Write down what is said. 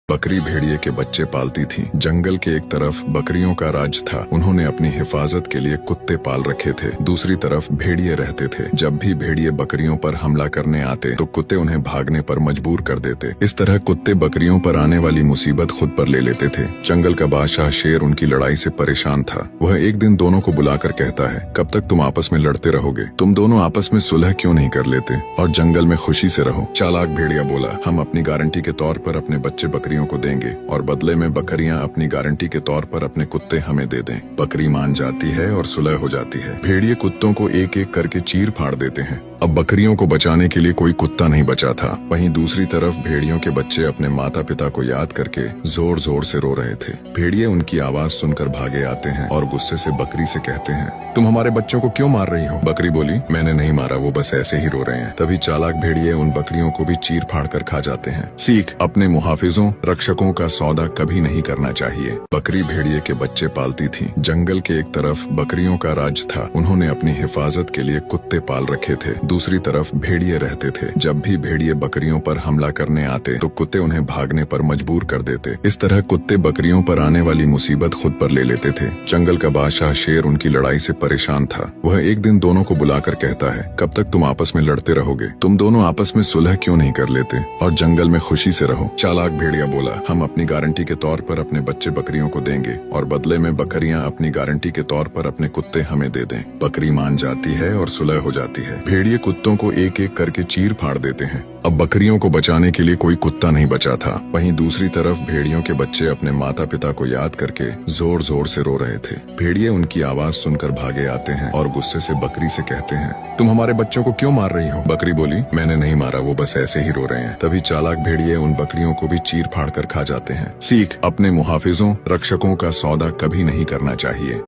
बकरी भेड़िए के बच्चे पालती थी। जंगल के एक तरफ बकरियों का राज था। उन्होंने अपनी हिफाजत के लिए कुत्ते पाल रखे थे। दूसरी तरफ भेड़िए रहते थे। जब भी भेड़िए बकरियों पर हमला करने आते तो कुत्ते उन्हें भागने पर मजबूर कर देते। इस तरह कुत्ते बकरियों पर आने वाली मुसीबत खुद पर ले लेते थे। जंगल का बादशाह शेर उनकी लड़ाई से परेशान था। वह एक दिन दोनों को बुलाकर कहता है, कब तक तुम आपस में लड़ते रहोगे? तुम दोनों आपस में सुलह क्यों नहीं कर लेते और जंगल में खुशी से रहो? चालाक भेड़िया बोला, हम अपनी गारंटी के तौर पर अपने बच्चे बकरियों को देंगे और बदले में बकरियां अपनी गारंटी के तौर पर अपने कुत्ते हमें दे दें। बकरी मान जाती है और सुलह हो जाती है। भेड़िए कुत्तों को एक एक करके चीर फाड़ देते हैं। अब बकरियों को बचाने के लिए कोई कुत्ता नहीं बचा था। वहीं दूसरी तरफ भेड़ियों के बच्चे अपने माता पिता को याद करके जोर जोर से रो रहे थे। भेड़िए उनकी आवाज सुनकर भागे आते हैं और गुस्से से बकरी से कहते हैं, तुम हमारे बच्चों को क्यों मार रही हो? बकरी बोली, मैंने नहीं मारा, वो बस ऐसे ही रो रहे हैं। तभी चालाक भेड़िए उन बकरियों को भी चीर फाड़ कर खा जाते हैं। सीख, अपने मुहाफिजों रक्षकों का सौदा कभी नहीं करना चाहिए। बकरी भेड़िए के बच्चे पालती थी। जंगल के एक तरफ बकरियों का राज था। उन्होंने अपनी हिफाजत के लिए कुत्ते पाल रखे थे। दूसरी तरफ भेड़िए रहते थे। जब भी भेड़िए बकरियों पर हमला करने आते तो कुत्ते उन्हें भागने पर मजबूर कर देते। इस तरह कुत्ते बकरियों पर आने वाली मुसीबत खुद पर ले लेते थे। जंगल का बादशाह शेर उनकी लड़ाई से परेशान था। वह एक दिन दोनों को बुलाकर कहता है, कब तक तुम आपस में लड़ते रहोगे? तुम दोनों आपस में सुलह क्यों नहीं कर लेते और जंगल में खुशी से रहो? चालाक भेड़िया बोला, हम अपनी गारंटी के तौर पर अपने बच्चे बकरियों को देंगे और बदले में बकरियां अपनी गारंटी के तौर पर अपने कुत्ते हमें दे दें। बकरी मान जाती है और सुलह हो जाती है। भेड़िए कुत्तों को एक एक करके चीर फाड़ देते हैं। अब बकरियों को बचाने के लिए कोई कुत्ता नहीं बचा था। वहीं दूसरी तरफ भेड़ियों के बच्चे अपने माता पिता को याद करके जोर जोर से रो रहे थे। भेड़िए उनकी आवाज सुनकर भागे आते हैं और गुस्से से बकरी से कहते हैं, तुम हमारे बच्चों को क्यों मार रही हो? बकरी बोली, मैंने नहीं मारा, वो बस ऐसे ही रो रहे हैं। तभी चालाक भेड़िए उन बकरियों को भी चीर फाड़ कर खा जाते हैं। सीख, अपने मुहाफिजों रक्षकों का सौदा कभी नहीं करना चाहिए।